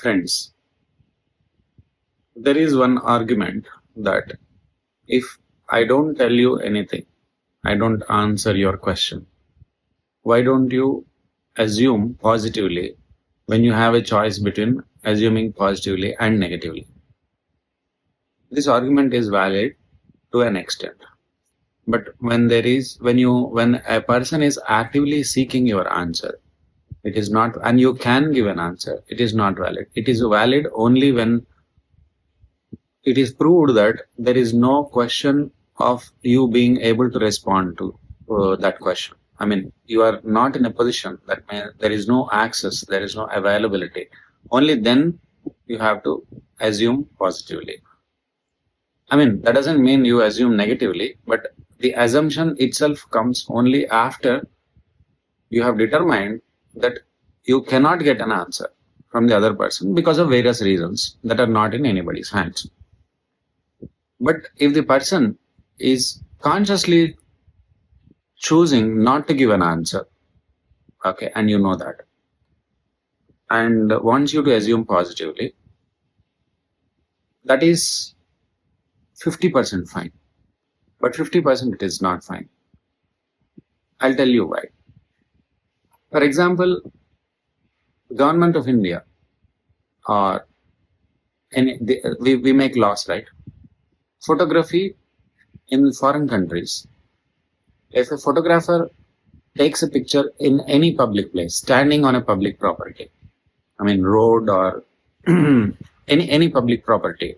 Friends, there is one argument that if I don't tell you anything, I don't answer your question, why don't you assume positively when you have a choice between assuming positively and negatively? This argument is valid to an extent. But when a person is actively seeking your answer, it is not, and you can give an answer, it is not valid. It is valid only when it is proved that there is no question of you being able to respond to that question. I mean, you are not in a position that there is no access, there is no availability. Only then you have to assume positively. I mean, that doesn't mean you assume negatively, but the assumption itself comes only after you have determined that you cannot get an answer from the other person because of various reasons that are not in anybody's hands. But if the person is consciously choosing not to give an answer, okay, and you know that, and wants you to assume positively, that is 50% fine. But 50% it is not fine. I'll tell you why. For example, Government of India, or we make laws, right? Photography in foreign countries, if a photographer takes a picture in any public place, standing on a public property, I mean road or any public property,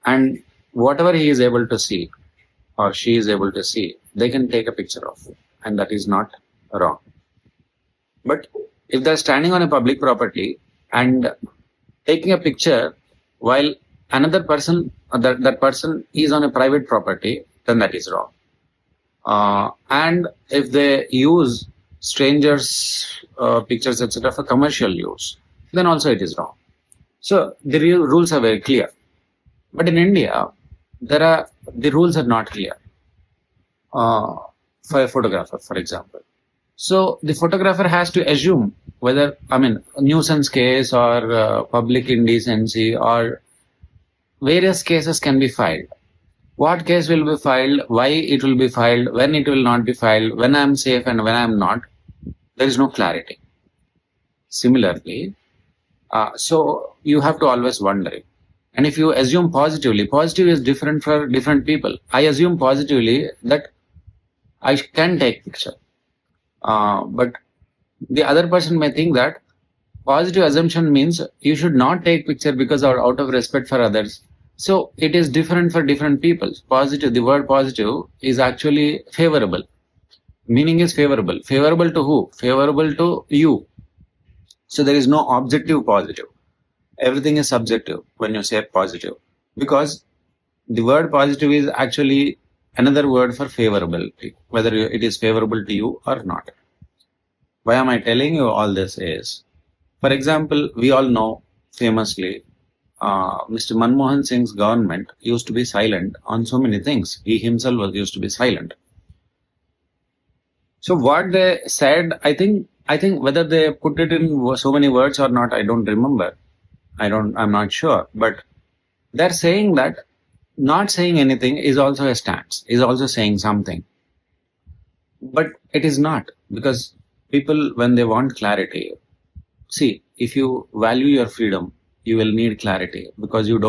and whatever he is able to see or she is able to see, they can take a picture of, and that is not wrong. But if they're standing on a public property and taking a picture while another person, that person is on a private property, then that is wrong. And if they use strangers' pictures, etc., for commercial use, then also it is wrong. So the real rules are very clear. But in India, the rules are not clear for a photographer, for example. So the photographer has to assume whether, I mean, nuisance case or public indecency or various cases can be filed. What case will be filed, why it will be filed, when it will not be filed, when I am safe and when I am not, there is no clarity. Similarly, so you have to always wonder. And if you assume positively, positive is different for different people. I assume positively that I can take picture. But the other person may think that positive assumption means you should not take picture because out of respect for others. So it is different for different people. Positive, the word positive is actually favorable. Meaning is favorable. Favorable to who? Favorable to you. So there is no objective positive. Everything is subjective when you say positive, because the word positive is actually another word for favorability, whether it is favorable to you or not. Why am I telling you all this is, for example, we all know famously Mr. Manmohan Singh's government used to be silent on so many things. He himself used to be silent. So what they said, I think whether they put it in so many words or not, I don't remember. I'm not sure. But they're saying that not saying anything is also a stance, is also saying something. But it is not, because people, when they want clarity, see, if you value your freedom, you will need clarity, because you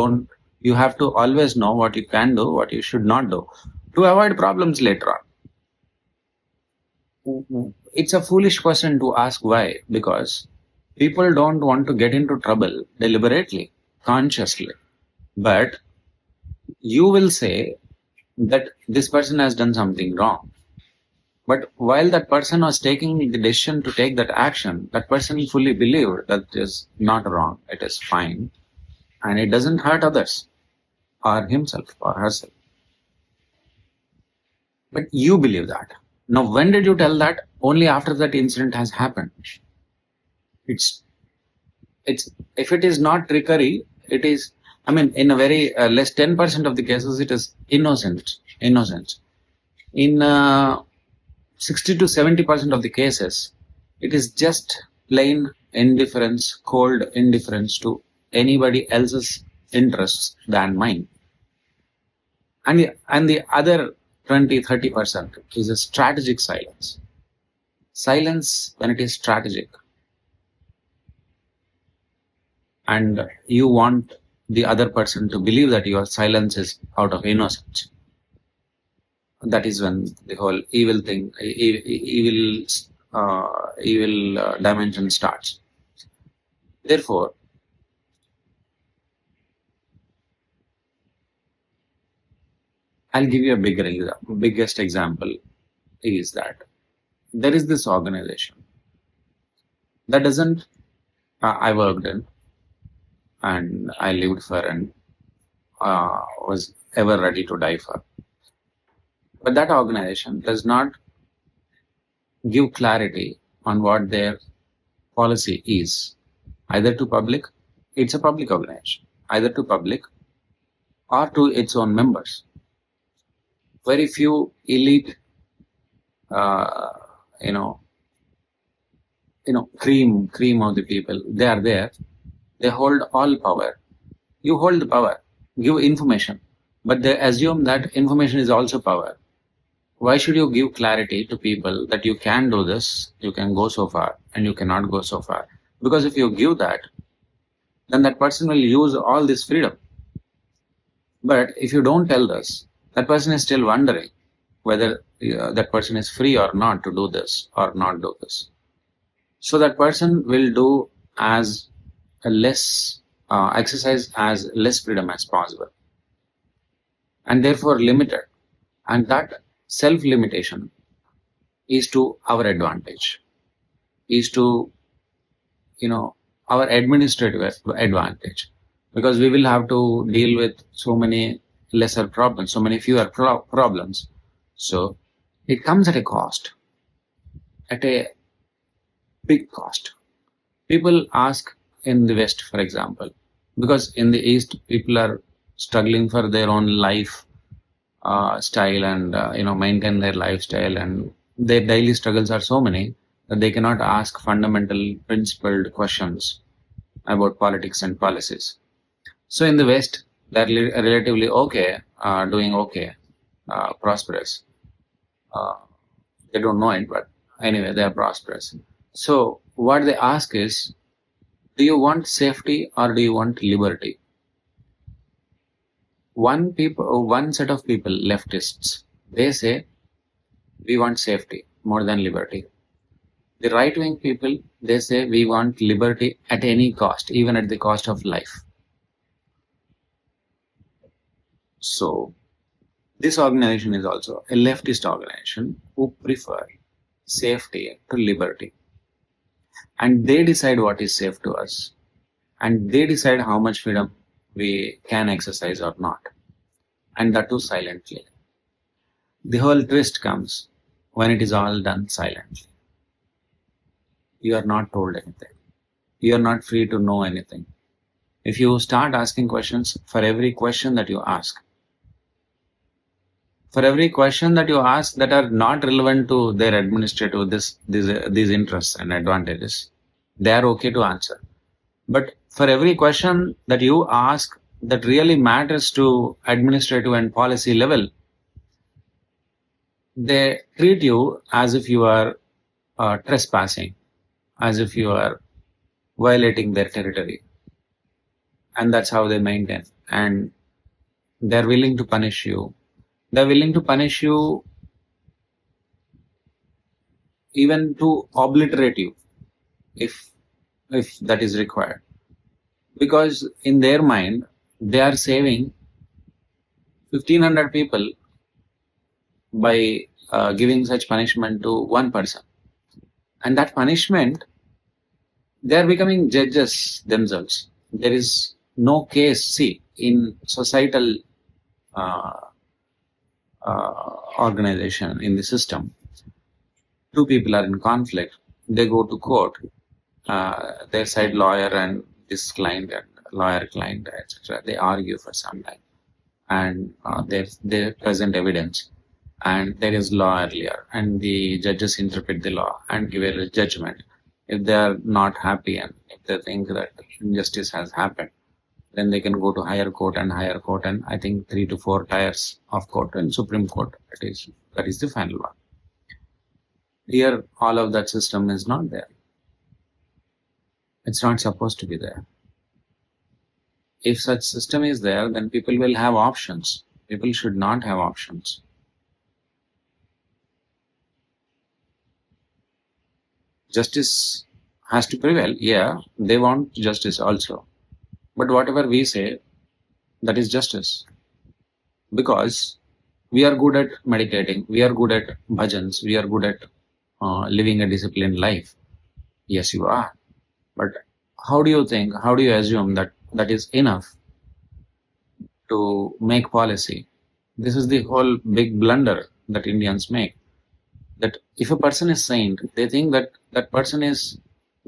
have to always know what you can do, what you should not do, to avoid problems later on. It's a foolish question to ask why, because people don't want to get into trouble deliberately, consciously. But you will say that this person has done something wrong. But while that person was taking the decision to take that action, that person fully believed that it is not wrong, it is fine, and it doesn't hurt others, or himself or herself. But you believe that. Now, when did you tell that? Only after that incident has happened. It's if it is not trickery, it is, I mean, in a very less 10% of the cases, it is innocence. In 60 to 70% of the cases, it is just plain indifference, cold indifference to anybody else's interests than mine. And the other 20-30% is a strategic silence. Silence when it is strategic and you want the other person to believe that your silence is out of innocence. That is when the whole evil thing, evil dimension starts. Therefore, I'll give you a biggest example is that there is this organization that doesn't, I worked in and I lived for and was ever ready to die for. But that organization does not give clarity on what their policy is, either to public, it's a public organization, either to public or to its own members. Very few elite, cream of the people, they are there. They hold all power. You hold the power, give information, but they assume that information is also power. Why should you give clarity to people that you can do this, you can go so far, and you cannot go so far? Because if you give that, then that person will use all this freedom. But if you don't tell this, that person is still wondering whether that person is free or not to do this or not do this. So that person will do as less, exercise as less freedom as possible, and therefore limited. And that self-limitation is to our advantage, is to, our administrative advantage, because we will have to deal with so many lesser problems, so many fewer problems. So it comes at a cost, at a big cost. People ask in the West, for example, because in the East, people are struggling for their own life style and, maintain their lifestyle, and their daily struggles are so many that they cannot ask fundamental principled questions about politics and policies. So in the West, they're relatively okay, doing okay, prosperous. They don't know it, but anyway, they are prosperous. So what they ask is, do you want safety or do you want liberty? One set of people, leftists, they say we want safety more than liberty. The right-wing people, they say we want liberty at any cost, even at the cost of life. So this organization is also a leftist organization who prefer safety to liberty. And they decide what is safe to us. And they decide how much freedom we can exercise or not. And that too silently. The whole twist comes when it is all done silently. You are not told anything. You are not free to know anything. If you start asking questions, for every question that you ask, that are not relevant to their administrative, these interests and advantages, they are okay to answer. But for every question that you ask that really matters to administrative and policy level, they treat you as if you are trespassing, as if you are violating their territory. And that's how they maintain. And they're willing to punish you. They're willing to punish you even to obliterate you if that is required. Because in their mind, they are saving 1,500 people by giving such punishment to one person. And that punishment, they are becoming judges themselves. There is no case. See, in societal organization, in the system, two people are in conflict. They go to court. Their side lawyer and this client and lawyer client, etc. They argue for some time, and they present evidence, and there is law earlier, and the judges interpret the law and give a judgment. If they are not happy and if they think that injustice has happened, then they can go to higher court, and I think 3 to 4 tiers of court and Supreme Court. That is the final one. Here, all of that system is not there. It's not supposed to be there. If such system is there, then people will have options. People should not have options. Justice has to prevail. Yeah, they want justice also. But whatever we say, that is justice. Because we are good at meditating, we are good at bhajans, we are good at living a disciplined life. Yes, you are. But how do you assume that that is enough to make policy? This is the whole big blunder that Indians make. That if a person is saint, they think that that person is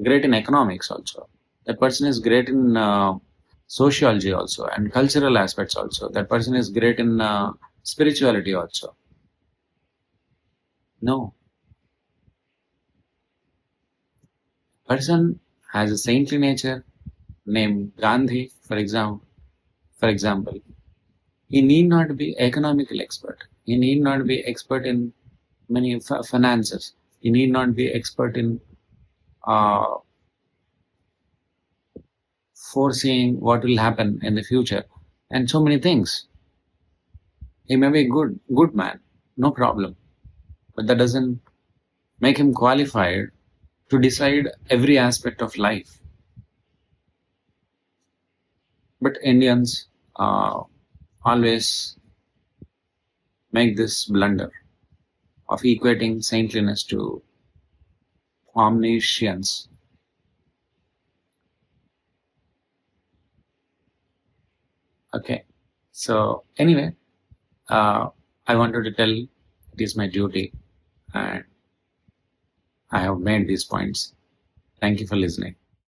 great in economics also. That person is great in sociology also and cultural aspects also. That person is great in spirituality also. No, person has a saintly nature named Gandhi, for example, he need not be economical expert. He need not be expert in many finances. He need not be expert in uh, foreseeing what will happen in the future and so many things. He may be a good man, no problem, but that doesn't make him qualified to decide every aspect of life. But Indians always make this blunder of equating saintliness to omniscience. Okay, so anyway, I wanted to tell it is my duty, and I have made these points. Thank you for listening.